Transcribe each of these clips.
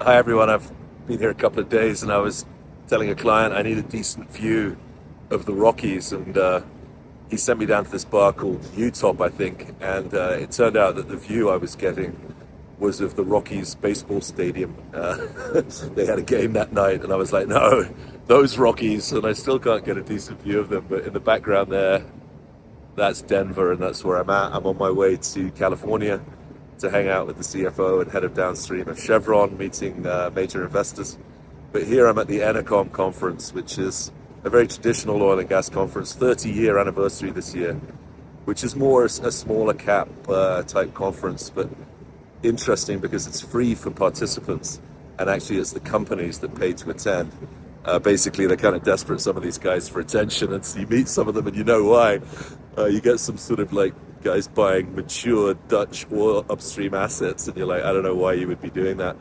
Hi everyone, I've been here a couple of days and I was telling a client I need a decent view of the Rockies and he sent me down to this bar called Utop, I think, and it turned out that the view I was getting was of the Rockies baseball stadium. They had a game that night and I was like, no, those Rockies, and I still can't get a decent view of them, but in the background there, that's Denver and that's where I'm at. I'm on my way to California to hang out with the CFO and head of downstream of Chevron, meeting major investors. But here I'm at the Enercom conference, which is a very traditional oil and gas conference, 30-year anniversary this year, which is more a smaller cap type conference, but interesting because it's free for participants, and actually it's the companies that pay to attend. Basically, they're kind of desperate, some of these guys, for attention, and so you meet some of them and you know why. You get some sort of like guys buying mature Dutch oil upstream assets, and you're like, I don't know why you would be doing that.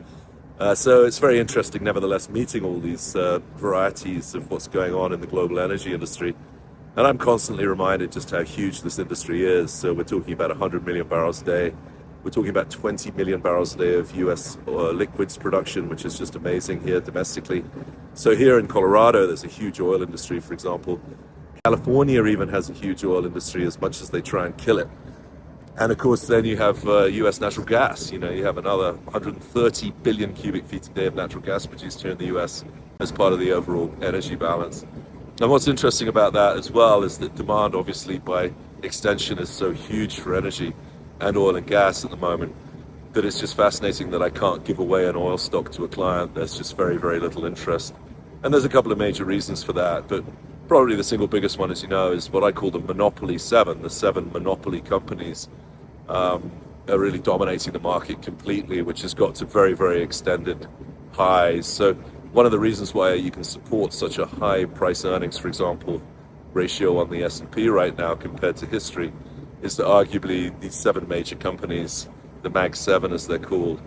So it's very interesting, nevertheless, meeting all these varieties of what's going on in the global energy industry. And I'm constantly reminded just how huge this industry is. So we're talking about 100 million barrels a day. We're talking about 20 million barrels a day of US liquids production, which is just amazing here domestically. So here in Colorado, there's a huge oil industry, for example. California even has a huge oil industry, as much as they try and kill it. And of course, then you have US natural gas. You know, you have another 130 billion cubic feet a day of natural gas produced here in the US as part of the overall energy balance. And what's interesting about that as well is that demand, obviously, by extension, is so huge for energy and oil and gas at the moment that it's just fascinating that I can't give away an oil stock to a client. There's just very, very little interest. And there's a couple of major reasons for that, but probably the single biggest one, as you know, is what I call the Monopoly Seven. The seven monopoly companies are really dominating the market completely, which has got to very, very extended highs. So one of the reasons why you can support such a high price earnings, for example, ratio on the S&P right now compared to history, is that arguably these seven major companies, the Mag 7 as they're called,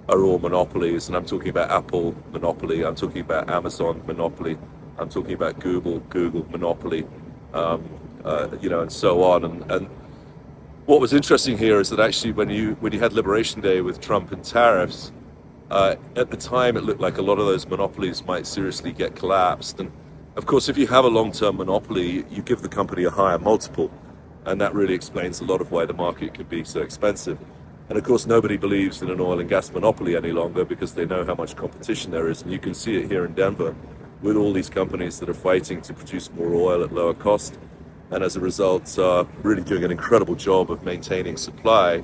are all monopolies. And I'm talking about Apple monopoly, I'm talking about Amazon monopoly, I'm talking about Google monopoly, and so on. And what was interesting here is that actually when you had Liberation Day with Trump and tariffs, at the time it looked like a lot of those monopolies might seriously get collapsed. And of course, if you have a long-term monopoly, you give the company a higher multiple, and that really explains a lot of why the market can be so expensive. And of course, nobody believes in an oil and gas monopoly any longer because they know how much competition there is. And you can see it here in Denver with all these companies that are fighting to produce more oil at lower cost, and as a result are really doing an incredible job of maintaining supply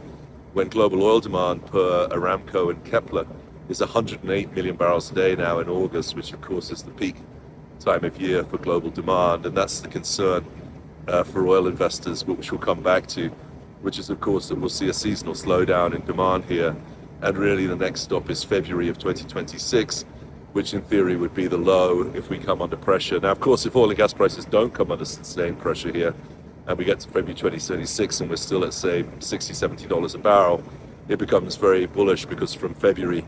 when global oil demand per Aramco and Kepler is 108 million barrels a day now in August, which of course is the peak time of year for global demand. And that's the concern for oil investors, which we'll come back to, which is of course that we'll see a seasonal slowdown in demand here. And really the next stop is February of 2026, which in theory would be the low if we come under pressure. Now, of course, if oil and gas prices don't come under sustained pressure here, and we get to February 2036 and we're still at, say, $60, $70 a barrel, it becomes very bullish because from February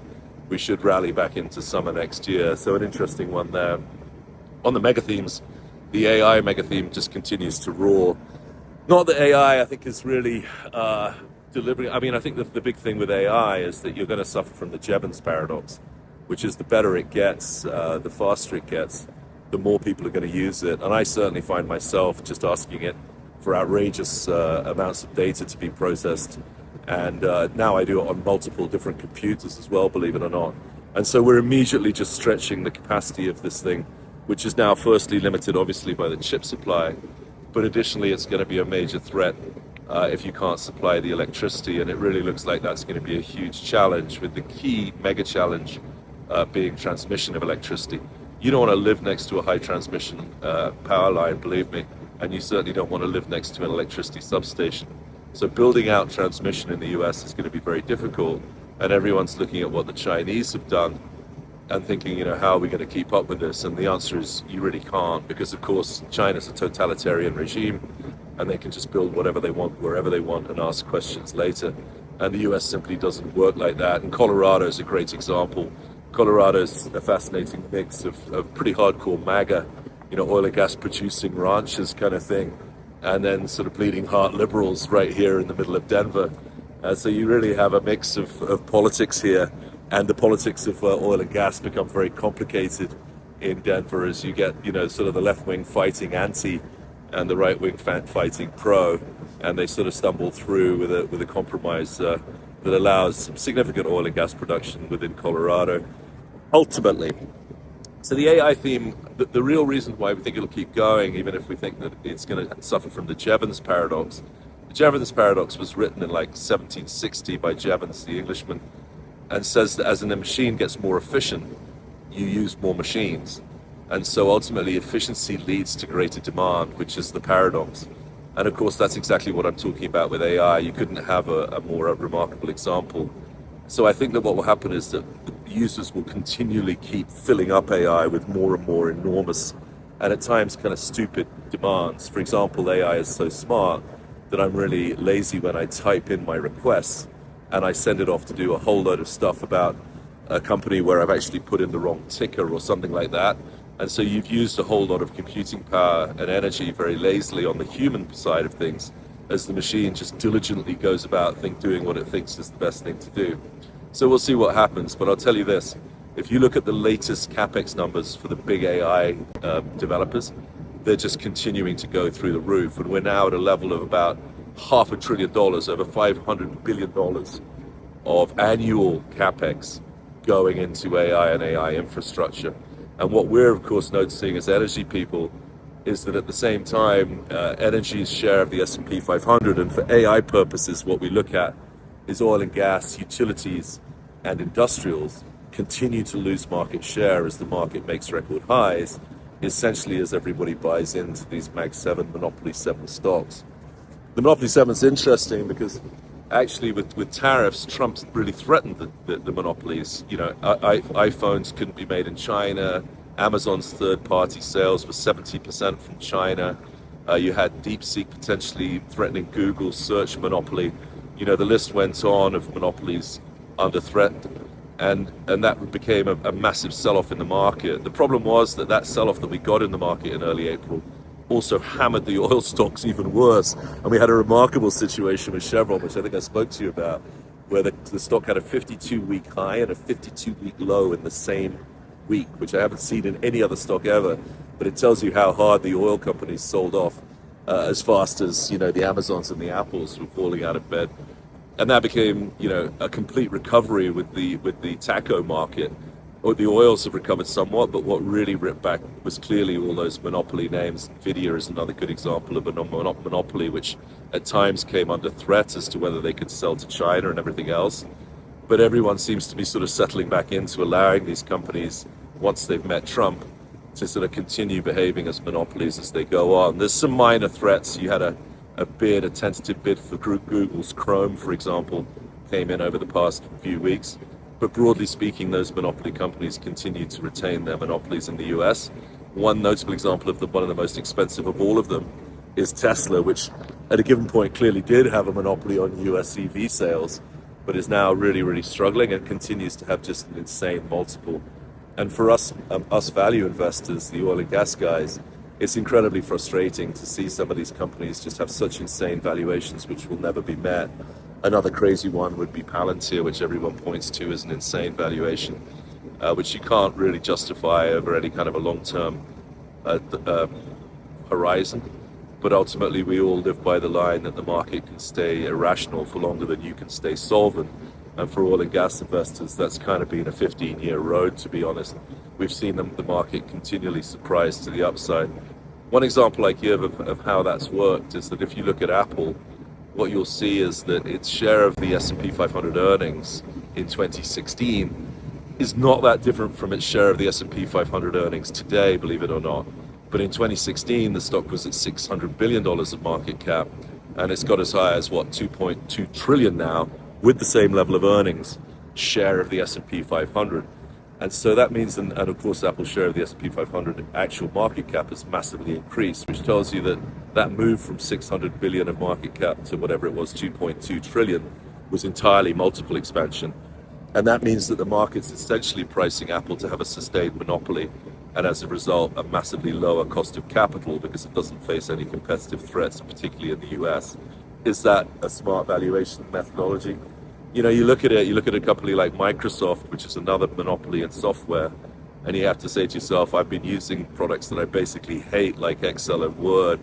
we should rally back into summer next year. So an interesting one there. On the mega themes, the AI mega theme just continues to roar. Not that AI, I think, is really delivering. I mean, I think the big thing with AI is that you're going to suffer from the Jevons paradox, which is the better it gets, the faster it gets, the more people are going to use it. And I certainly find myself just asking it for outrageous amounts of data to be processed. And now I do it on multiple different computers as well, believe it or not. And so we're immediately just stretching the capacity of this thing, which is now firstly limited, obviously, by the chip supply. But additionally, it's going to be a major threat if you can't supply the electricity. And it really looks like that's going to be a huge challenge, with the key mega challenge being transmission of electricity. You don't want to live next to a high transmission power line, believe me, and you certainly don't want to live next to an electricity substation. So building out transmission in the US is going to be very difficult, and everyone's looking at what the Chinese have done and thinking, how are we going to keep up with this? And the answer is you really can't, because of course China's a totalitarian regime and they can just build whatever they want, wherever they want, and ask questions later. And the US simply doesn't work like that. And Colorado is a great example. Colorado's a fascinating mix of pretty hardcore MAGA, oil and gas producing ranches kind of thing, and then sort of bleeding heart liberals right here in the middle of Denver. So you really have a mix of politics here and the politics of oil and gas become very complicated in Denver as you get, sort of the left wing fighting anti and the right wing fighting pro, and they sort of stumble through with a compromise that allows significant oil and gas production within Colorado. Ultimately, so the AI theme, the real reason why we think it'll keep going, even if we think that it's going to suffer from the Jevons paradox. The Jevons paradox was written in like 1760 by Jevons, the Englishman, and says that as a machine gets more efficient, you use more machines. And so ultimately efficiency leads to greater demand, which is the paradox. And of course, that's exactly what I'm talking about with AI. You couldn't have a more remarkable example. So I think that what will happen is that users will continually keep filling up AI with more and more enormous and at times kind of stupid demands. For example, AI is so smart that I'm really lazy when I type in my requests and I send it off to do a whole load of stuff about a company where I've actually put in the wrong ticker or something like that. And so you've used a whole lot of computing power and energy very lazily on the human side of things as the machine just diligently goes about doing what it thinks is the best thing to do. So we'll see what happens, but I'll tell you this. If you look at the latest CapEx numbers for the big AI developers, they're just continuing to go through the roof. And we're now at a level of about $500 billion, over $500 billion of annual CapEx going into AI and AI infrastructure. And what we're, of course, noticing as energy people is that at the same time, energy's share of the S&P 500, and for AI purposes, what we look at is oil and gas, utilities, and industrials continue to lose market share as the market makes record highs, essentially as everybody buys into these Mag 7, Monopoly 7 stocks. The Monopoly 7 is interesting because actually with tariffs, Trump's really threatened the monopolies. iPhones couldn't be made in China. Amazon's third-party sales were 70% from China. You had DeepSeek potentially threatening Google's search monopoly. The list went on of monopolies under threat, and that became a massive sell-off in the market. The problem was that sell-off that we got in the market in early April also hammered the oil stocks even worse. And we had a remarkable situation with Chevron, which I think I spoke to you about, where the stock had a 52-week high and a 52-week low in the same week, which I haven't seen in any other stock ever. But it tells you how hard the oil companies sold off as fast as the Amazons and the Apples were falling out of bed. And that became a complete recovery with the taco market. The oils have recovered somewhat, but what really ripped back was clearly all those monopoly names. Nvidia is another good example of a monopoly which at times came under threat as to whether they could sell to China and everything else. But everyone seems to be sort of settling back into allowing these companies, once they've met Trump, to sort of continue behaving as monopolies as they go on. There's some minor threats. You had a tentative bid for Google's Chrome, for example, came in over the past few weeks. But broadly speaking, those monopoly companies continue to retain their monopolies in the US. One notable example of one of the most expensive of all of them is Tesla, which at a given point clearly did have a monopoly on US EV sales, but is now really, really struggling and continues to have just an insane multiple. And for us value investors, the oil and gas guys, it's incredibly frustrating to see some of these companies just have such insane valuations which will never be met. Another crazy one would be Palantir, which everyone points to as an insane valuation, which you can't really justify over any kind of a long-term horizon. But ultimately, we all live by the line that the market can stay irrational for longer than you can stay solvent. And for oil and gas investors, that's kind of been a 15-year road, to be honest. We've seen the market continually surprise to the upside. One example I give of how that's worked is that if you look at Apple, what you'll see is that its share of the S&P 500 earnings in 2016 is not that different from its share of the S&P 500 earnings today, believe it or not. But in 2016, the stock was at $600 billion of market cap, and it's got as high as, $2.2 trillion now, with the same level of earnings, share of the S&P 500. And so that means, and of course, Apple's share of the S&P 500 actual market cap has massively increased, which tells you that move from 600 billion of market cap to whatever it was, 2.2 trillion, was entirely multiple expansion. And that means that the market's essentially pricing Apple to have a sustained monopoly, and as a result, a massively lower cost of capital because it doesn't face any competitive threats, particularly in the US. Is that a smart valuation methodology? You look at it, you look at a company like Microsoft, which is another monopoly in software, and you have to say to yourself, I've been using products that I basically hate, like Excel and Word,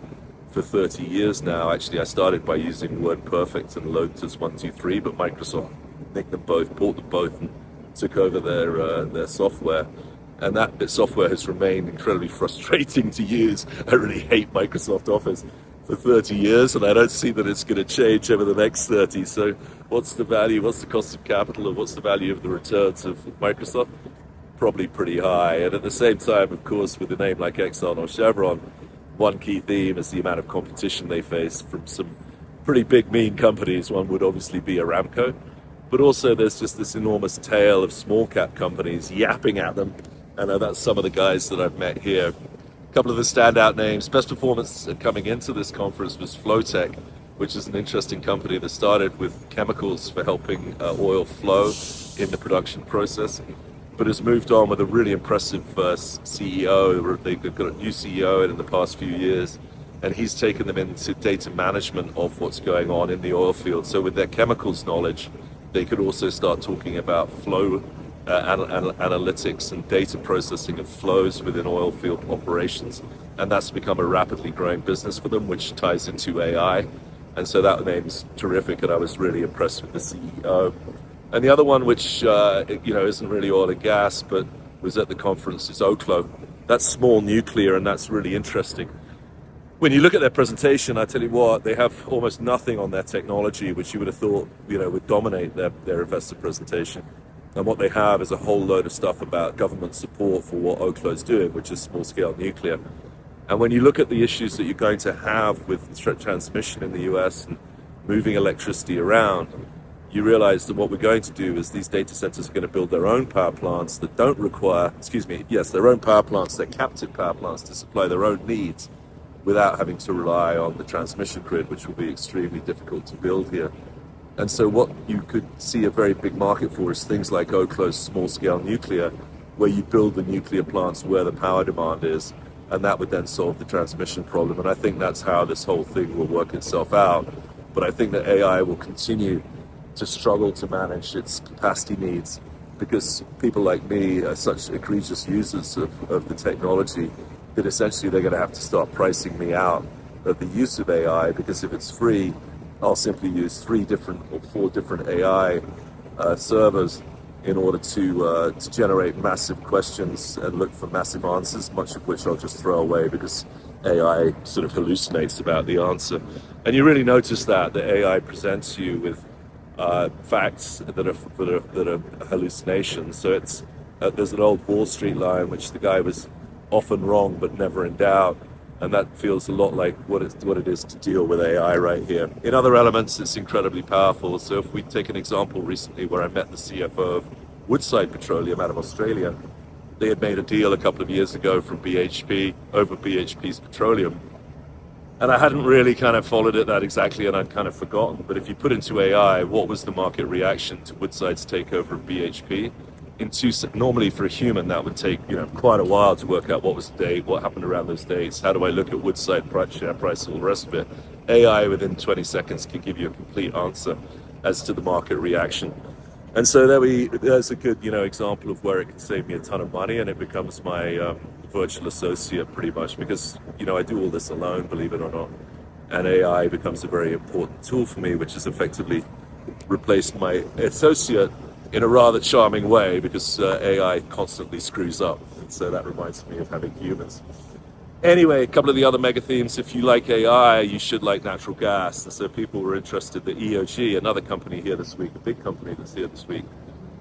for 30 years now. Actually, I started by using WordPerfect and Lotus 123, but Microsoft nicked them both, bought them both, and took over their software. And that bit software has remained incredibly frustrating to use. I really hate Microsoft Office for 30 years, and I don't see that it's going to change over the next 30. So what's the value, what's the cost of capital, and what's the value of the returns of Microsoft? Probably pretty high. And at the same time, of course, with a name like Exxon or Chevron, one key theme is the amount of competition they face from some pretty big, mean companies. One would obviously be Aramco, but also there's just this enormous tail of small cap companies yapping at them. And that's some of the guys that I've met here. A couple of the standout names. Best performance coming into this conference was Flowtech, which is an interesting company that started with chemicals for helping oil flow in the production process, but has moved on with a really impressive CEO. They've got a new CEO in the past few years, and he's taken them into data management of what's going on in the oil field. So with their chemicals knowledge, they could also start talking about flow analytics and data processing of flows within oil field operations. And that's become a rapidly growing business for them, which ties into AI. And so that name's terrific, and I was really impressed with the CEO. And the other one, which isn't really oil and gas, but was at the conference, is Oklo. That's small nuclear, and that's really interesting. When you look at their presentation, I tell you what, they have almost nothing on their technology, which you would have thought would dominate their investor presentation. And what they have is a whole load of stuff about government support for what Oklo's doing, which is small-scale nuclear. And when you look at the issues that you're going to have with transmission in the US and moving electricity around, you realize that what we're going to do is these data centers are going to build their own power plants that don't require, their own power plants, their captive power plants to supply their own needs without having to rely on the transmission grid, which will be extremely difficult to build here. And so what you could see a very big market for is things like Oklo's small-scale nuclear, where you build the nuclear plants where the power demand is, and that would then solve the transmission problem. And I think that's how this whole thing will work itself out. But I think that AI will continue to struggle to manage its capacity needs, because people like me are such egregious users of the technology that essentially they're going to have to start pricing me out of the use of AI, because if it's free, I'll simply use 3 different or 4 different AI servers in order to generate massive questions and look for massive answers, much of which I'll just throw away because AI sort of hallucinates about the answer. And you really notice that AI presents you with facts that are hallucinations. So it's there's an old Wall Street line which the guy was often wrong but never in doubt. And that feels a lot like what it is to deal with AI right here. In other elements, it's incredibly powerful. So if we take an example recently where I met the CFO of Woodside Petroleum out of Australia, they had made a deal a couple of years ago from BHP over BHP's petroleum. And I hadn't really kind of followed it that exactly, and I'd kind of forgotten. But if you put into AI, what was the market reaction to Woodside's takeover of BHP? Normally for a human that would take quite a while to work out what was the date, what happened around those dates, how do I look at Woodside share price, all the rest of it. AI within 20 seconds can give you a complete answer as to the market reaction. And so there's a good example of where it can save me a ton of money, and it becomes my virtual associate pretty much, because I do all this alone, believe it or not, and AI becomes a very important tool for me, which has effectively replaced my associate in a rather charming way, because AI constantly screws up. And so that reminds me of having humans. Anyway, a couple of the other mega themes. If you like AI, you should like natural gas. And so people were interested that EOG, another company here this week, a big company that's here this week,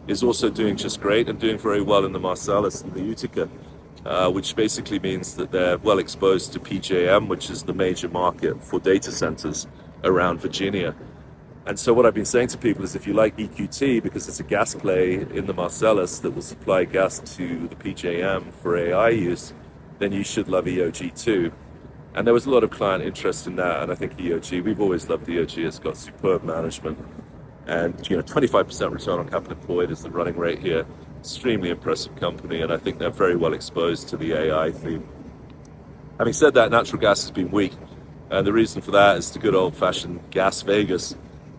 is also doing just great and doing very well in the Marcellus and the Utica, which basically means that they're well exposed to PJM, which is the major market for data centers around Virginia. And so what I've been saying to people is, if you like EQT, because it's a gas play in the Marcellus that will supply gas to the PJM for AI use, then you should love EOG too. And there was a lot of client interest in that, and I think EOG, we've always loved EOG. It's got superb management, and 25% return on capital employed is the running rate here. Extremely impressive company, and I think they're very well exposed to the AI theme. Having said that, natural gas has been weak, and the reason for that is the good old-fashioned gas Vegas.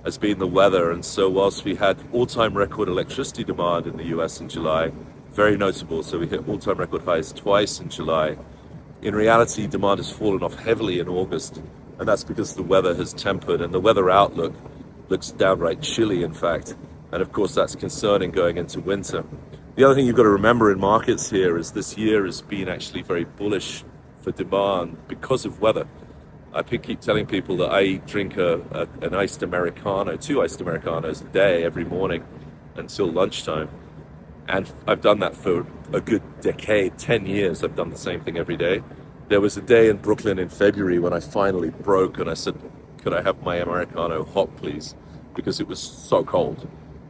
has been the weather. And so whilst we had all-time record electricity demand in the US in July, very notable, so we hit all-time record highs twice in July, in reality, demand has fallen off heavily in August, and that's because the weather has tempered, and the weather outlook looks downright chilly, in fact. And of course, that's concerning going into winter. The other thing you've got to remember in markets here is this year has been actually very bullish for demand because of weather. I keep telling people that I drink an iced Americano, 2 iced Americanos a day every morning until lunchtime. And I've done that for a good decade, 10 years. I've done the same thing every day. There was a day in Brooklyn in February when I finally broke and I said, could I have my Americano hot, please? Because it was so cold.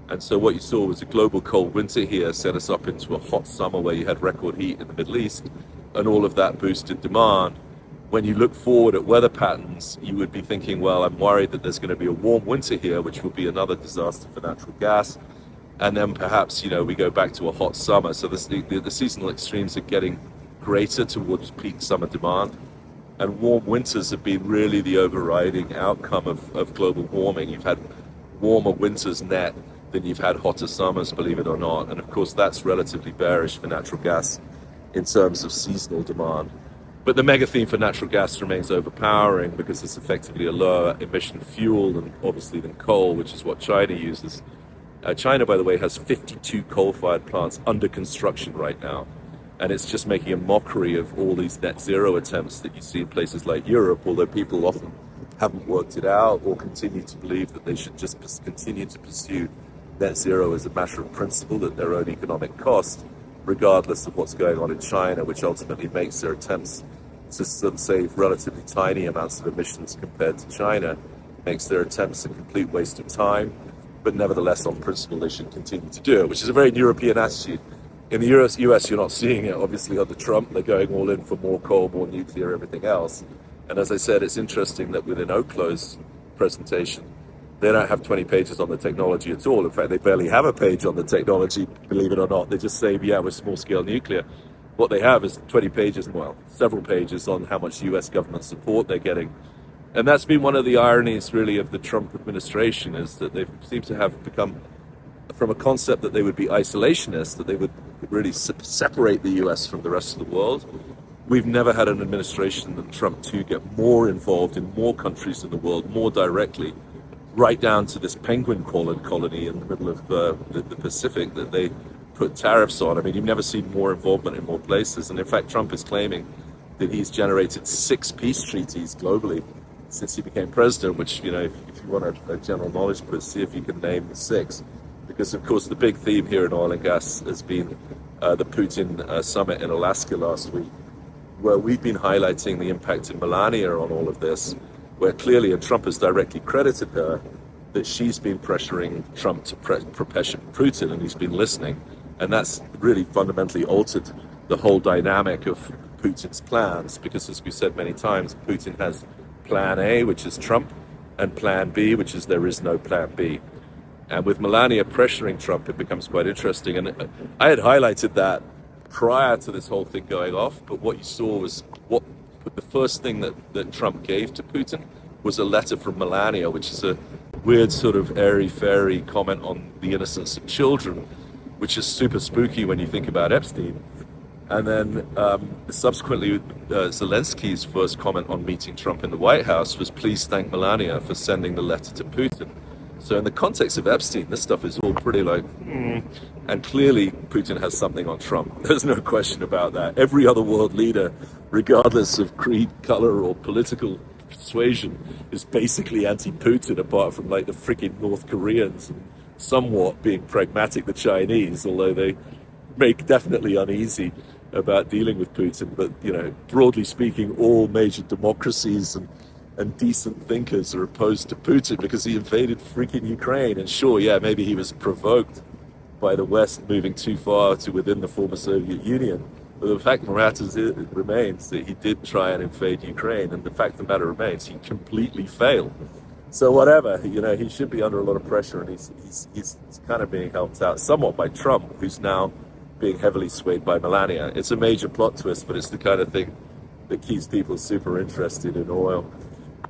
And so what you saw was a global cold winter here set us up into a hot summer where you had record heat in the Middle East, and all of that boosted demand. When you look forward at weather patterns, you would be thinking, well, I'm worried that there's going to be a warm winter here, which will be another disaster for natural gas. And then perhaps, we go back to a hot summer. So the seasonal extremes are getting greater towards peak summer demand. And warm winters have been really the overriding outcome of global warming. You've had warmer winters net than you've had hotter summers, believe it or not. And of course, that's relatively bearish for natural gas in terms of seasonal demand. But the mega theme for natural gas remains overpowering because it's effectively a lower emission fuel and obviously than coal, which is what China uses. China, by the way, has 52 coal-fired plants under construction right now. And it's just making a mockery of all these net zero attempts that you see in places like Europe, although people often haven't worked it out or continue to believe that they should just continue to pursue net zero as a matter of principle at their own economic cost, regardless of what's going on in China, which ultimately makes their attempts to save relatively tiny amounts of emissions compared to China, makes their attempts a complete waste of time. But nevertheless, on principle, they should continue to do it, which is a very European attitude. In the US, you're not seeing it, obviously, under Trump. They're going all in for more coal, more nuclear, everything else. And as I said, it's interesting that within Oklow's presentation, they don't have 20 pages on the technology at all. In fact, they barely have a page on the technology, believe it or not. They just say, yeah, we're small-scale nuclear. What they have is 20 pages, well, several pages on how much US government support they're getting. And that's been one of the ironies, really, of the Trump administration, is that they seem to have become, from a concept that they would be isolationist, that they would really separate the US from the rest of the world. We've never had an administration than Trump to get more involved in more countries in the world, more directly, right down to this penguin colony in the middle of the Pacific that they put tariffs on. I mean, you've never seen more involvement in more places. And in fact, Trump is claiming that he's generated 6 peace treaties globally since he became president, which, if you want a general knowledge quiz, see if you can name the 6. Because, of course, the big theme here in oil and gas has been the Putin summit in Alaska last week, where we've been highlighting the impact of Melania on all of this, where clearly, and Trump has directly credited her, that she's been pressuring Trump to pressure Putin, and he's been listening. And that's really fundamentally altered the whole dynamic of Putin's plans, because as we said many times, Putin has Plan A, which is Trump, and Plan B, which is there is no Plan B. And with Melania pressuring Trump, it becomes quite interesting. And I had highlighted that prior to this whole thing going off, but what you saw was the first thing that Trump gave to Putin was a letter from Melania, which is a weird sort of airy-fairy comment on the innocence of children, which is super spooky when you think about Epstein. And then subsequently, Zelensky's first comment on meeting Trump in the White House was, please thank Melania for sending the letter to Putin. So in the context of Epstein, this stuff is all pretty and clearly Putin has something on Trump. There's no question about that. Every other world leader, regardless of creed, color, or political persuasion, is basically anti-Putin, apart from the freaking North Koreans and somewhat being pragmatic, the Chinese, although they make definitely uneasy about dealing with Putin. But, broadly speaking, all major democracies and decent thinkers are opposed to Putin because he invaded freaking Ukraine. And sure, yeah, maybe he was provoked by the West moving too far to within the former Soviet Union. But the fact of the matter remains that he did try and invade Ukraine, and the fact of the matter remains he completely failed. So whatever, he should be under a lot of pressure, and he's kind of being helped out somewhat by Trump, who's now being heavily swayed by Melania. It's a major plot twist, but it's the kind of thing that keeps people super interested in oil.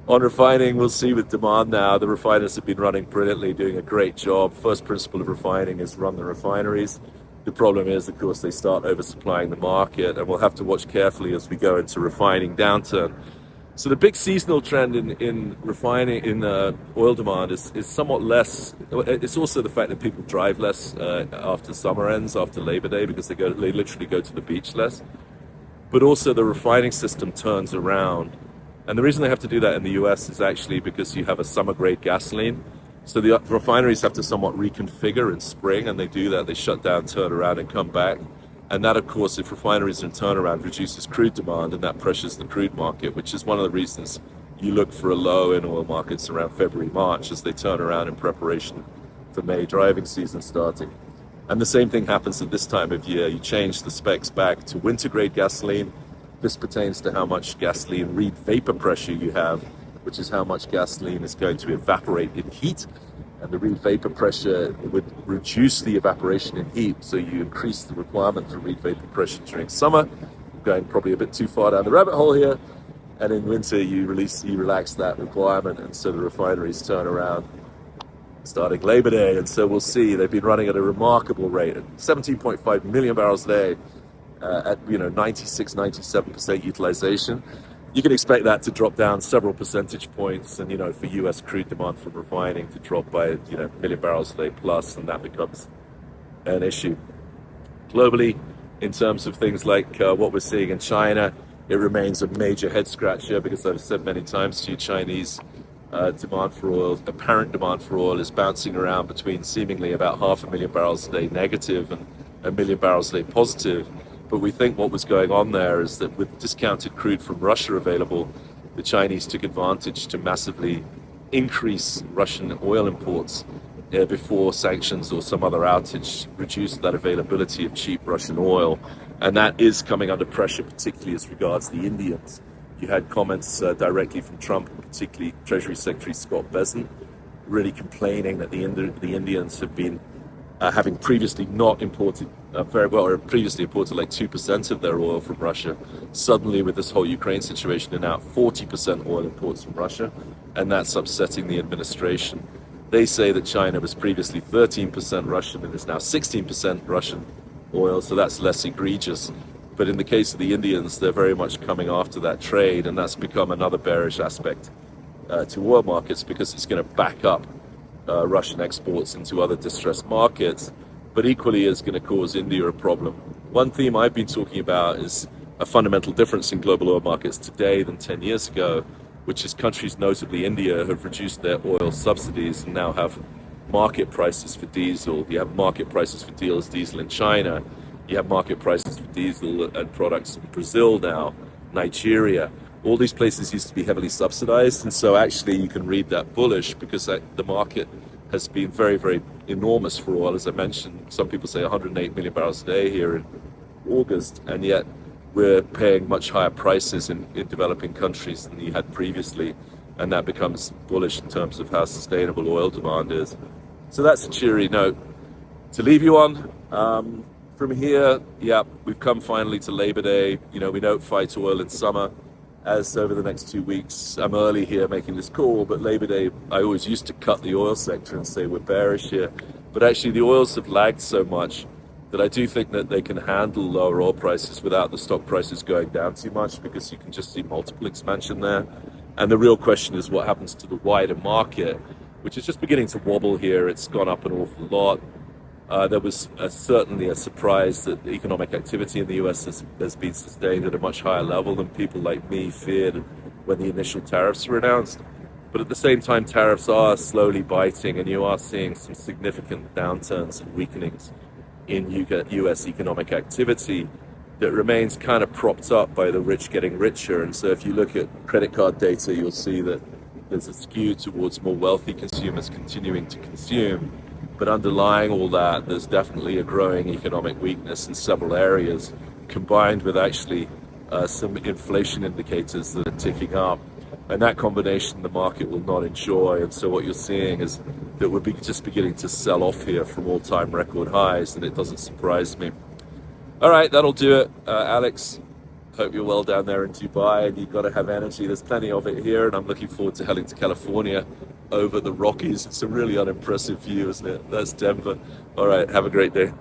On refining, we'll see with demand now. The refiners have been running brilliantly, doing a great job. First principle of refining is run the refineries. The problem is, of course, they start oversupplying the market, and we'll have to watch carefully as we go into refining downturn. So the big seasonal trend in refining, in oil demand is somewhat less. It's also the fact that people drive less after summer ends, after Labor Day, because they literally go to the beach less. But also the refining system turns around. And the reason they have to do that in the US is actually because you have a summer grade gasoline. So the refineries have to somewhat reconfigure in spring, and they do that. They shut down, turn around, and come back. And that, of course, if refineries in turnaround, reduces crude demand, and that pressures the crude market, which is one of the reasons you look for a low in oil markets around February, March, as they turn around in preparation for May driving season starting. And the same thing happens at this time of year. You change the specs back to winter grade gasoline. This pertains to how much gasoline reed vapor pressure you have, which is how much gasoline is going to evaporate in heat. And the reed vapor pressure would reduce the evaporation in heat, so you increase the requirement for reed vapor pressure during summer. I'm going probably a bit too far down the rabbit hole here. And in winter, you relax that requirement, and so the refineries turn around starting Labor Day. And so we'll see. They've been running at a remarkable rate, at 17.5 million barrels a day. At 96, 97% utilization. You can expect that to drop down several percentage points, and for US crude demand from refining to drop by a million barrels a day plus, and that becomes an issue. Globally, in terms of things like what we're seeing in China, it remains a major head scratcher, because I've said many times to you, Chinese demand for oil, apparent demand for oil, is bouncing around between seemingly about 500,000 barrels a day negative and 1 million barrels a day positive. But we think what was going on there is that with discounted crude from Russia available, the Chinese took advantage to massively increase Russian oil imports before sanctions or some other outage reduced that availability of cheap Russian oil. And that is coming under pressure, particularly as regards the Indians. You had comments directly from Trump, particularly Treasury Secretary Scott Bessent, really complaining that the Indians have been having previously not imported very well, or previously imported like 2% of their oil from Russia. Suddenly, with this whole Ukraine situation, they're now 40% oil imports from Russia, and that's upsetting the administration. They say that China was previously 13% Russian and is now 16% Russian oil, so that's less egregious. But in the case of the Indians, they're very much coming after that trade, and that's become another bearish aspect to oil markets, because it's going to back up Russian exports into other distressed markets, but equally is going to cause India a problem. One theme I've been talking about is a fundamental difference in global oil markets today than 10 years ago, which is countries, notably India, have reduced their oil subsidies and now have market prices for diesel. You have market prices for diesel in China. You have market prices for diesel and products in Brazil now, Nigeria. All these places used to be heavily subsidized, and so actually you can read that bullish, because the market has been very, very enormous for oil. As I mentioned, some people say 108 million barrels a day here in August, and yet we're paying much higher prices in developing countries than you had previously, and that becomes bullish in terms of how sustainable oil demand is. So that's a cheery note to leave you on. From here, we've come finally to Labor Day. We don't fight oil in summer. As over the next 2 weeks, I'm early here making this call, but Labor Day, I always used to cut the oil sector and say we're bearish here. But actually the oils have lagged so much that I do think that they can handle lower oil prices without the stock prices going down too much, because you can just see multiple expansion there. And the real question is what happens to the wider market, which is just beginning to wobble here. It's gone up an awful lot. There was certainly a surprise that the economic activity in the US has been sustained at a much higher level than people like me feared when the initial tariffs were announced. But at the same time, tariffs are slowly biting, and you are seeing some significant downturns and weakenings in US economic activity that remains kind of propped up by the rich getting richer. And so if you look at credit card data, you'll see that there's a skew towards more wealthy consumers continuing to consume. But underlying all that, there's definitely a growing economic weakness in several areas, combined with actually some inflation indicators that are ticking up. And that combination the market will not enjoy. And so what you're seeing is that we're just beginning to sell off here from all-time record highs, and it doesn't surprise me. All right, that'll do it, Alex. Hope you're well down there in Dubai, and you've got to have energy. There's plenty of it here, and I'm looking forward to heading to California over the Rockies. It's a really unimpressive view, isn't it? That's Denver. All right, have a great day.